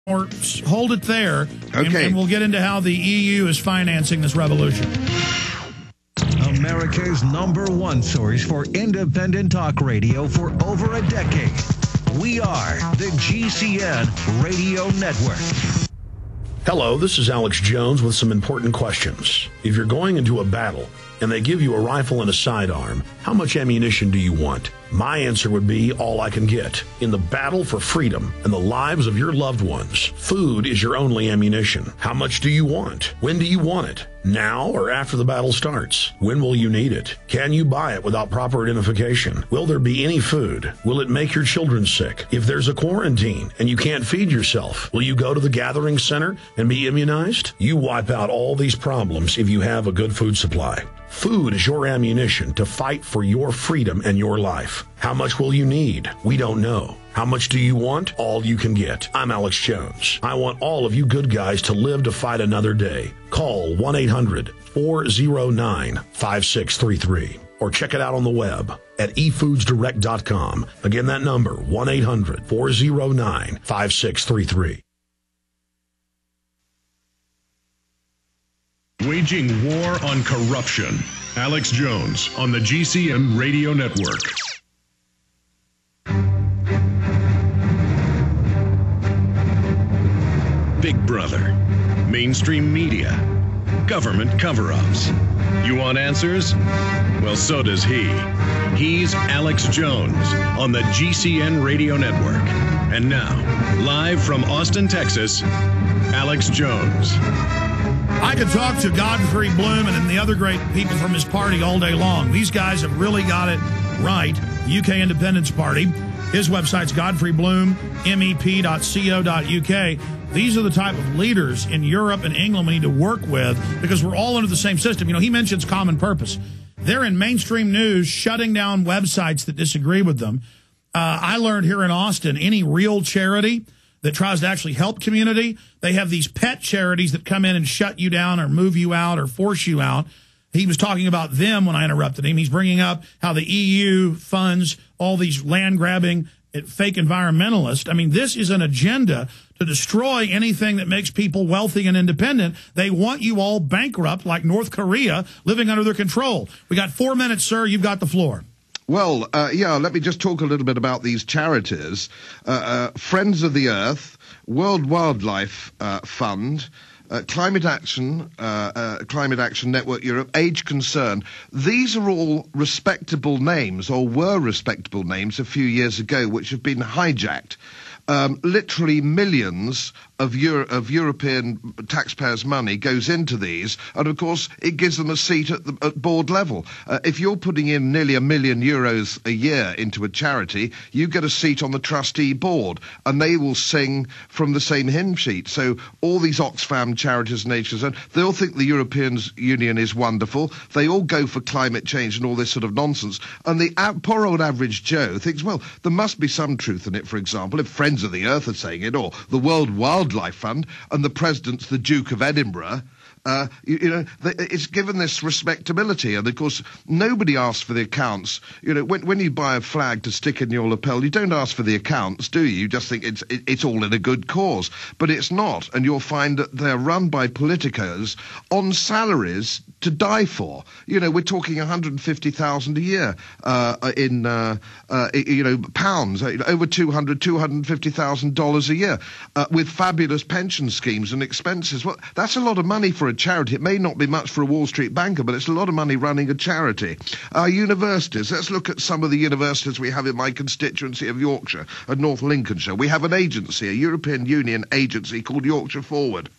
or hold it there, okay. and we'll get into how the EU is financing this revolution. America's #1 source for independent talk radio for over a decade. We are the GCN Radio Network. Hello, this is Alex Jones with some important questions. If you're going into a battle and they give you a rifle and a sidearm, how much ammunition do you want? My answer would be all I can get. In the battle for freedom and the lives of your loved ones, food is your only ammunition. How much do you want? When do you want it? Now or after the battle starts? When will you need it? Can you buy it without proper identification? Will there be any food? Will it make your children sick? If there's a quarantine and you can't feed yourself, will you go to the gathering center and be immunized? You wipe out all these problems if you have a good food supply. Food is your ammunition to fight for your freedom and your life. How much will you need? We don't know. How much do you want? All you can get. I'm Alex Jones. I want all of you good guys to live to fight another day. Call 1-800-409-5633 or check it out on the web at efoodsdirect.com. Again, that number, 1-800-409-5633. Waging war on corruption. Alex Jones on the GCN Radio Network. Big Brother, mainstream media, government cover-ups. You want answers? Well, so does he. He's Alex Jones on the GCN Radio Network. And now, live from Austin, Texas, Alex Jones. I could talk to Godfrey Bloom and the other great people from his party all day long. These guys have really got it right. The UK Independence Party. His website's godfreybloom.mep.co.uk. These are the type of leaders in Europe and England we need to work with because we're all under the same system. You know, he mentions common purpose. They're in mainstream news shutting down websites that disagree with them. I learned here in Austin, any real charity that tries to actually help community, they have these pet charities that come in and shut you down or move you out or force you out. He was talking about them when I interrupted him. He's bringing up how the EU funds all these land-grabbing fake environmentalists. I mean, this is an agenda to destroy anything that makes people wealthy and independent. They want you all bankrupt like North Korea, living under their control. We got 4 minutes, sir. You've got the floor. Well, let me just talk a little bit about these charities. Friends of the Earth, World Wildlife Fund, Climate Action Network Europe, Age Concern. These are all respectable names, or were respectable names a few years ago, which have been hijacked. Literally millions of European taxpayers' money goes into these, and of course it gives them a seat at board level. If you're putting in nearly €1 million a year into a charity, you get a seat on the trustee board, and they will sing from the same hymn sheet. So all these Oxfam charities and nations, they all think the European Union is wonderful. They all go for climate change and all this sort of nonsense. And the poor old average Joe thinks, well, there must be some truth in it. For example, if Friends of the Earth are saying it, or the World Wildlife Fund, and the president's the Duke of Edinburgh, it's given this respectability. And of course, nobody asks for the accounts. You know, when you buy a flag to stick in your lapel, you don't ask for the accounts, do you? You just think it's all in a good cause. But it's not. And you'll find that they're run by politicos on salaries to die for. You know, we're talking 150,000 a year in pounds, over $250,000 a year, with fabulous pension schemes and expenses. Well, that's a lot of money for a charity. It may not be much for a Wall Street banker, but it's a lot of money running a charity. Our universities, let's look at some of the universities we have in my constituency of Yorkshire and North Lincolnshire. We have an agency, a European Union agency called Yorkshire Forward.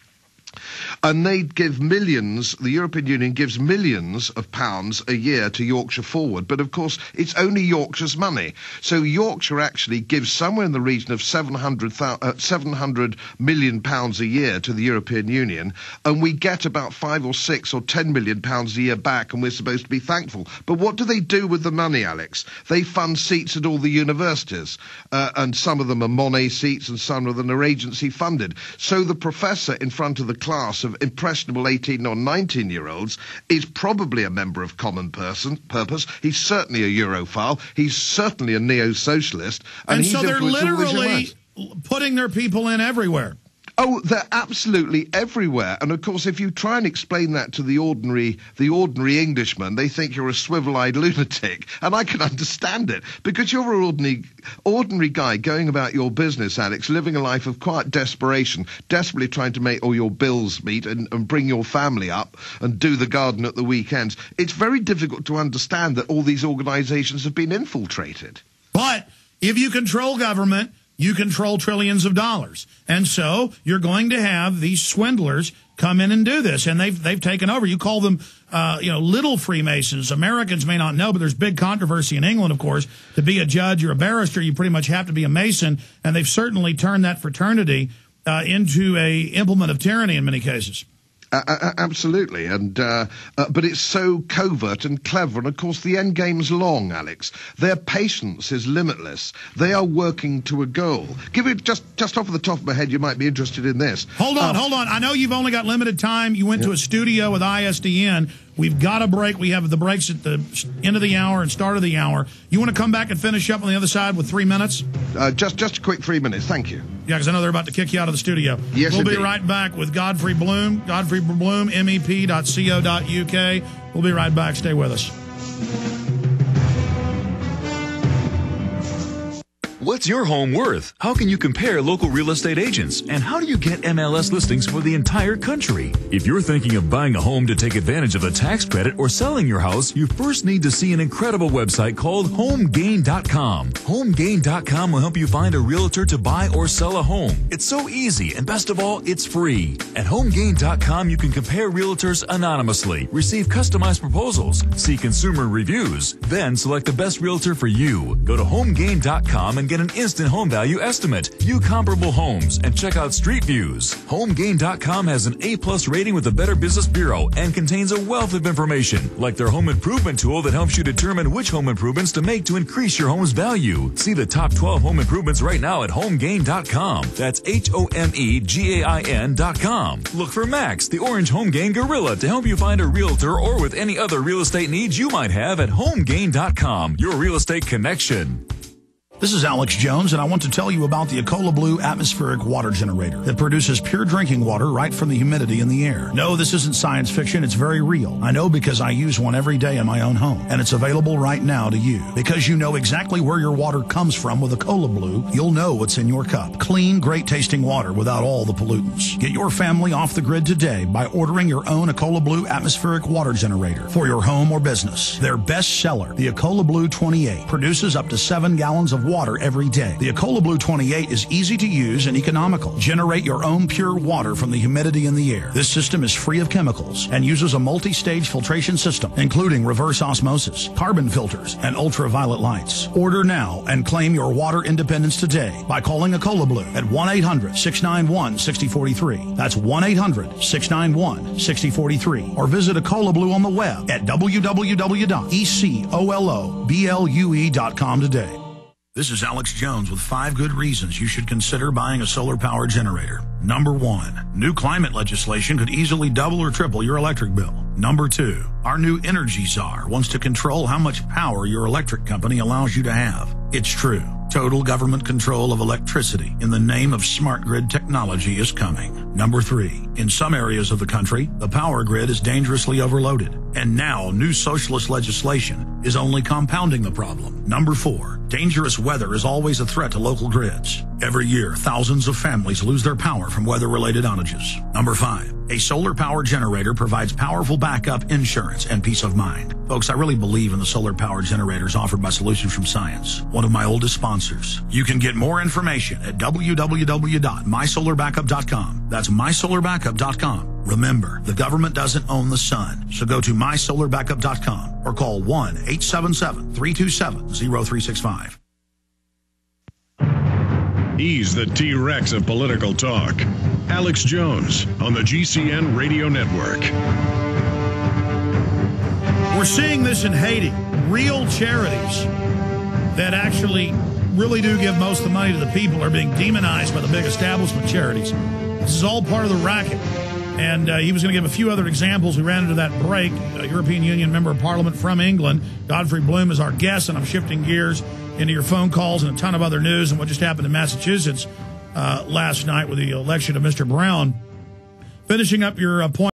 And they give millions, the European Union gives millions of pounds a year to Yorkshire Forward. But of course, it's only Yorkshire's money. So Yorkshire actually gives somewhere in the region of £700 million a year to the European Union. And we get about 5 or 6 or 10 million pounds a year back, and we're supposed to be thankful. But what do they do with the money, Alex? They fund seats at all the universities. And some of them are Monet seats and some of them are agency funded. So the professor in front of the class of impressionable 18 or 19-year-olds is probably a member of Common Purpose. He's certainly a Europhile. He's certainly a neo-socialist. And so they're literally putting their people in everywhere. Oh, they're absolutely everywhere. And of course, if you try and explain that to the ordinary Englishman, they think you're a swivel-eyed lunatic. And I can understand it, because you're an ordinary guy going about your business, Alex, living a life of quiet desperation, desperately trying to make all your bills meet and bring your family up and do the garden at the weekends. It's very difficult to understand that all these organizations have been infiltrated. But if you control government, you control trillions of dollars. And so you're going to have these swindlers come in and do this. And they've taken over. You call them, little Freemasons. Americans may not know, but there's big controversy in England, of course. To be a judge or a barrister, you pretty much have to be a Mason. And they've certainly turned that fraternity into a implement of tyranny in many cases. Absolutely, but it's so covert and clever, and of course the end game's long, Alex. Their patience is limitless. They are working to a goal. Give it just off the top of my head, you might be interested in this. Hold on. I know you've only got limited time. You went to a studio with ISDN. We've got a break. We have the breaks at the end of the hour and start of the hour. You want to come back and finish up on the other side with 3 minutes? Just a quick 3 minutes, thank you. Yeah, because I know they're about to kick you out of the studio. Yes, We'll indeed. be right back with Godfrey Bloom, MEP.co.uk. We'll be right back. Stay with us. What's your home worth? How can you compare local real estate agents? And how do you get MLS listings for the entire country? If you're thinking of buying a home to take advantage of the tax credit or selling your house, you first need to see an incredible website called HomeGain.com. HomeGain.com will help you find a realtor to buy or sell a home. It's so easy, and best of all, it's free. At HomeGain.com, you can compare realtors anonymously, receive customized proposals, see consumer reviews, then select the best realtor for you. Go to HomeGain.com and get an instant home value estimate, view comparable homes, and check out street views. HomeGain.com has an A+ rating with the Better Business Bureau and contains a wealth of information, like their home improvement tool that helps you determine which home improvements to make to increase your home's value. See the top 12 home improvements right now at HomeGain.com. That's HomeGain.com. Look for Max, the orange HomeGain gorilla, to help you find a realtor or with any other real estate needs you might have at HomeGain.com, your real estate connection. This is Alex Jones, and I want to tell you about the Ecola Blue atmospheric water generator that produces pure drinking water right from the humidity in the air. No, this isn't science fiction. It's very real. I know because I use one every day in my own home, and it's available right now to you. Because you know exactly where your water comes from with Ecola Blue, you'll know what's in your cup. Clean, great-tasting water without all the pollutants. Get your family off the grid today by ordering your own Ecola Blue atmospheric water generator for your home or business. Their best seller, the Ecola Blue 28, produces up to 7 gallons of water every day. The Ecola Blue 28 is easy to use and economical. Generate your own pure water from the humidity in the air. This system is free of chemicals and uses a multi-stage filtration system, including reverse osmosis, carbon filters, and ultraviolet lights. Order now and claim your water independence today by calling Ecola Blue at 1-800-691-6043. That's 1-800-691-6043. Or visit Ecola Blue on the web at www.ecoloblu.com today. This is Alex Jones with 5 good reasons you should consider buying a solar power generator. Number 1, new climate legislation could easily double or triple your electric bill. Number 2, our new energy czar wants to control how much power your electric company allows you to have. It's true. Total government control of electricity in the name of smart grid technology is coming. Number 3, in some areas of the country, the power grid is dangerously overloaded. And now new socialist legislation is only compounding the problem. Number 4, dangerous weather is always a threat to local grids. Every year, thousands of families lose their power from weather-related outages. Number 5, a solar power generator provides powerful backup insurance and peace of mind. Folks, I really believe in the solar power generators offered by Solutions from Science, one of my oldest sponsors. You can get more information at www.mysolarbackup.com. That's mysolarbackup.com. Remember, the government doesn't own the sun, so go to mysolarbackup.com or call 1-877-327-0365. He's the T-Rex of political talk. Alex Jones on the GCN Radio Network. We're seeing this in Haiti. Real charities that actually really do give most of the money to the people are being demonized by the big establishment charities. This is all part of the racket. And he was going to give a few other examples. We ran into that break. A European Union member of Parliament from England, Godfrey Bloom, is our guest, and I'm shifting gears into your phone calls and a ton of other news and what just happened in Massachusetts. last night with the election of Mr. Brown. Finishing up your point.